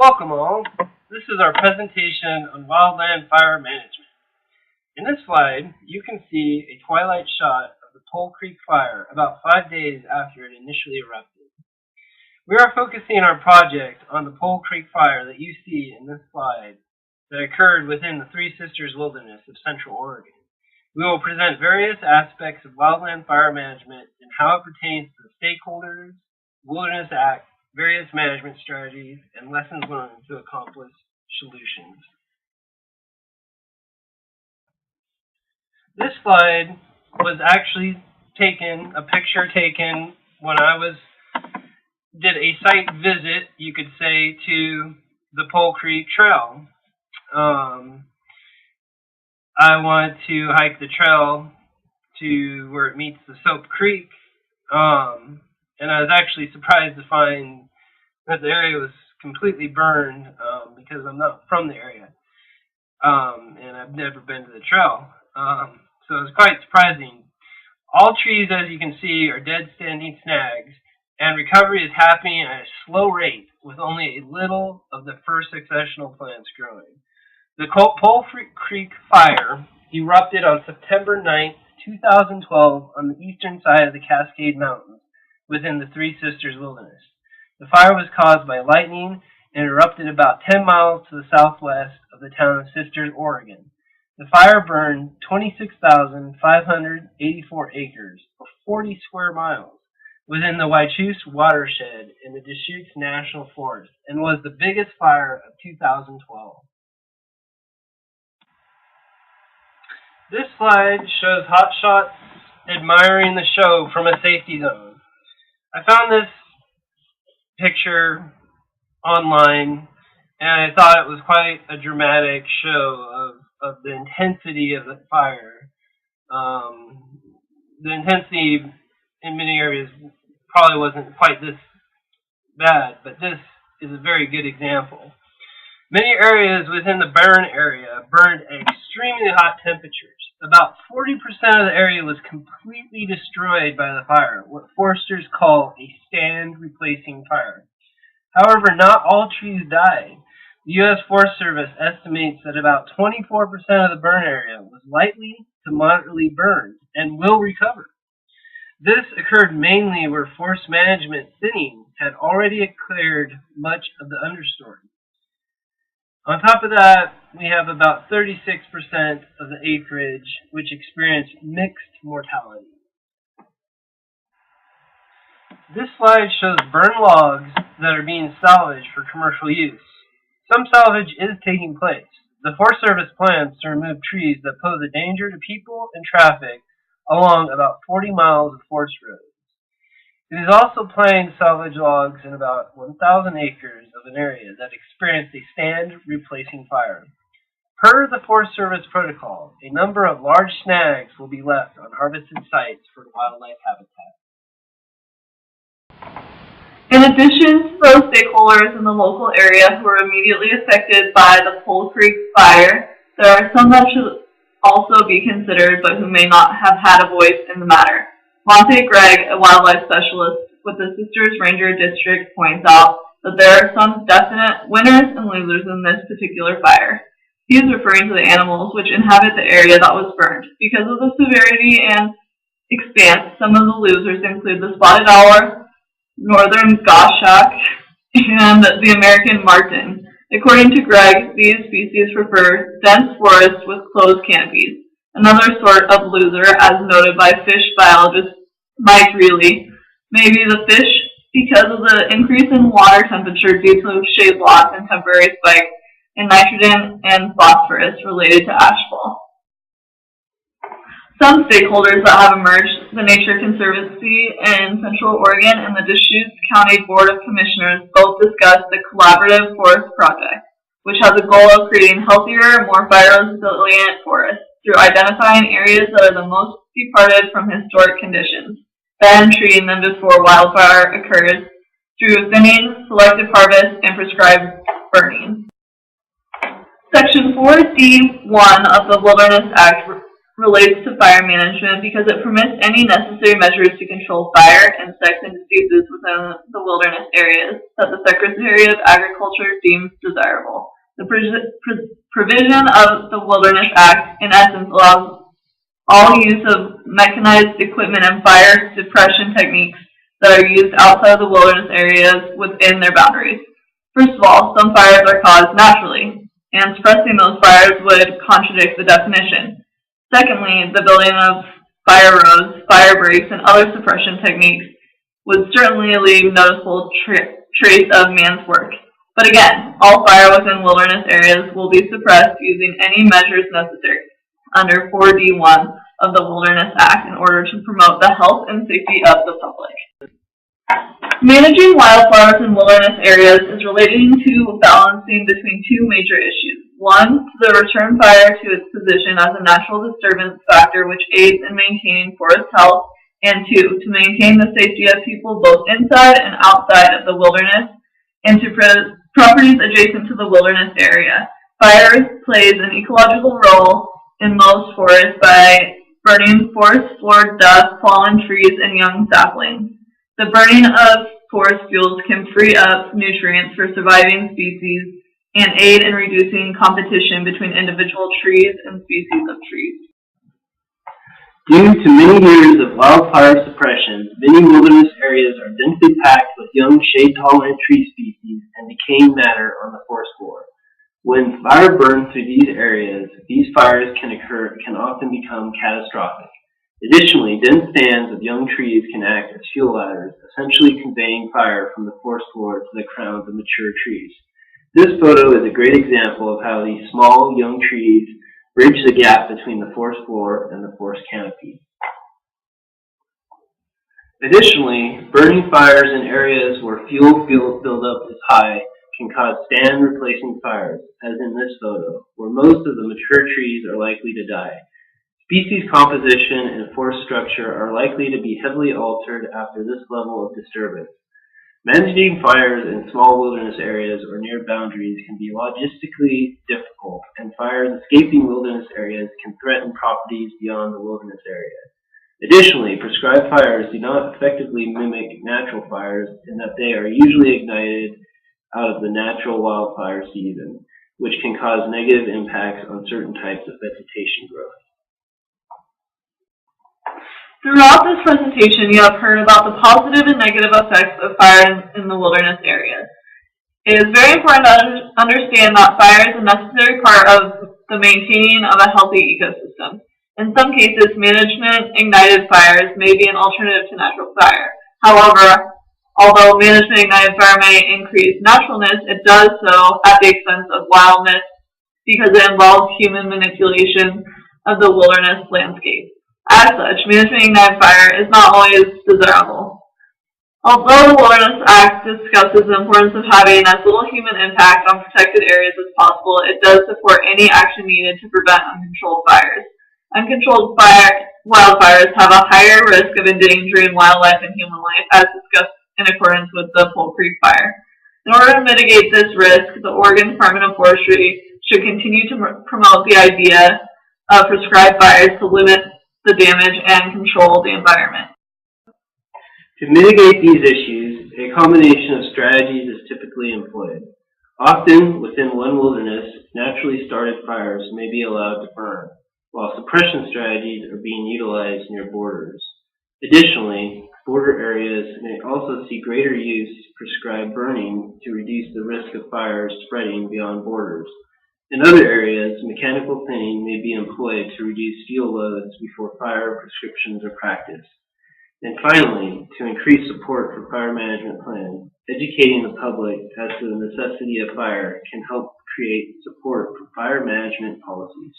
Welcome all. This is our presentation on wildland fire management. In this slide, you can see a twilight shot of the Pole Creek Fire about 5 days after it initially erupted. We are focusing our project on the Pole Creek Fire that you see in this slide that occurred within the Three Sisters Wilderness of Central Oregon. We will present various aspects of wildland fire management and how it pertains to the stakeholders, Wilderness Act, various management strategies, and lessons learned to accomplish solutions. This slide was actually a picture taken when I did a site visit, you could say, to the Pole Creek Trail. I wanted to hike the trail to where it meets the Soap Creek, and I was actually surprised to find that the area was completely burned because I'm not from the area, and I've never been to the trail. So it was quite surprising. All trees, as you can see, are dead standing snags, and recovery is happening at a slow rate with only a little of the first successional plants growing. The Pole Creek Fire erupted on September 9th, 2012 on the eastern side of the Cascade Mountains within the Three Sisters Wilderness. The fire was caused by lightning and erupted about 10 miles to the southwest of the town of Sisters, Oregon. The fire burned 26,584 acres, or 40 square miles, within the Wachusett watershed in the Deschutes National Forest, and was the biggest fire of 2012. This slide shows hotshots admiring the show from a safety zone. I found this picture online, and I thought it was quite a dramatic show of the intensity of the fire. The intensity in many areas probably wasn't quite this bad, but this is a very good example. Many areas within the burn area burned at extremely hot temperatures. About 40% of the area was completely destroyed by the fire, what foresters call a stand replacing fire. However, not all trees died. The U.S. Forest Service estimates that about 24% of the burn area was lightly to moderately burned and will recover. This occurred mainly where forest management thinning had already cleared much of the understory. On top of that, we have about 36% of the acreage which experienced mixed mortality. This slide shows burned logs that are being salvaged for commercial use. Some salvage is taking place. The Forest Service plans to remove trees that pose a danger to people and traffic along about 40 miles of forest roads. It is also planning to salvage logs in about 1,000 acres of an area that experienced a stand replacing fire. Per the Forest Service protocol, a number of large snags will be left on harvested sites for wildlife habitat. In addition to those stakeholders in the local area who were immediately affected by the Pole Creek Fire, there are some that should also be considered but who may not have had a voice in the matter. Monte Gregg, a wildlife specialist with the Sisters Ranger District, points out that there are some definite winners and losers in this particular fire. He is referring to the animals which inhabit the area that was burned. Because of the severity and expanse, some of the losers include the spotted owl, northern goshawk, and the American marten. According to Gregg, these species prefer dense forests with closed canopies. Another sort of loser, as noted by fish biologist Mike Reilly, may be the fish because of the increase in water temperature due to shade loss and temporary spike in nitrogen and phosphorus related to ashfall. Some stakeholders that have emerged, the Nature Conservancy in Central Oregon and the Deschutes County Board of Commissioners, both discussed the Collaborative Forest Project, which has a goal of creating healthier, more fire-resilient forests through identifying areas that are the most departed from historic conditions, then treating them before wildfire occurs through thinning, selective harvest, and prescribed burning. Section 4D1 of the Wilderness Act relates to fire management because it permits any necessary measures to control fire, insects, and diseases within the wilderness areas that the Secretary of Agriculture deems desirable. The provision of the Wilderness Act, in essence, allows all use of mechanized equipment and fire suppression techniques that are used outside of the wilderness areas within their boundaries. First of all, some fires are caused naturally, and suppressing those fires would contradict the definition. Secondly, the building of fire roads, fire breaks, and other suppression techniques would certainly leave noticeable trace of man's work. But again, all fire within wilderness areas will be suppressed using any measures necessary under 4D1 of the Wilderness Act in order to promote the health and safety of the public. Managing wildflowers in wilderness areas is relating to balancing between two major issues. One, the return fire to its position as a natural disturbance factor which aids in maintaining forest health, and two, to maintain the safety of people both inside and outside of the wilderness and to properties adjacent to the wilderness area. Fire plays an ecological role in most forests by burning forest floor dust, fallen trees, and young saplings. The burning of forest fuels can free up nutrients for surviving species and aid in reducing competition between individual trees and species of trees. Due to many years of wildfire suppression, many wilderness areas are densely packed with young shade-tolerant tree species and decaying matter on the forest floor. When fire burns through these areas, these fires can often become catastrophic. Additionally, dense stands of young trees can act as fuel ladders, essentially conveying fire from the forest floor to the crowns of mature trees. This photo is a great example of how these small, young trees bridge the gap between the forest floor and the forest canopy. Additionally, burning fires in areas where fuel buildup is high can cause stand-replacing fires, as in this photo, where most of the mature trees are likely to die. Species composition and forest structure are likely to be heavily altered after this level of disturbance. Managing fires in small wilderness areas or near boundaries can be logistically difficult, and fires escaping wilderness areas can threaten properties beyond the wilderness area. Additionally, prescribed fires do not effectively mimic natural fires in that they are usually ignited out of the natural wildfire season, which can cause negative impacts on certain types of vegetation growth. Throughout this presentation, you have heard about the positive and negative effects of fire in the wilderness areas. It is very important to understand that fire is a necessary part of the maintaining of a healthy ecosystem. In some cases, management-ignited fires may be an alternative to natural fire. However, although management-ignited fire may increase naturalness, it does so at the expense of wildness because it involves human manipulation of the wilderness landscape. As such, management-ignited fire is not always desirable. Although the Wilderness Act discusses the importance of having as little human impact on protected areas as possible, it does support any action needed to prevent uncontrolled fires. Uncontrolled wildfires have a higher risk of endangering wildlife and human life, as discussed in accordance with the Pole Creek Fire. In order to mitigate this risk, the Oregon Department of Forestry should continue to promote the idea of prescribed fires to limit the damage and control the environment. To mitigate these issues, a combination of strategies is typically employed. Often, within one wilderness, naturally started fires may be allowed to burn, while suppression strategies are being utilized near borders. Additionally, border areas may also see greater use of prescribed burning to reduce the risk of fires spreading beyond borders. In other areas, mechanical thinning may be employed to reduce fuel loads before fire prescriptions are practiced. And finally, to increase support for fire management plans, educating the public as to the necessity of fire can help create support for fire management policies.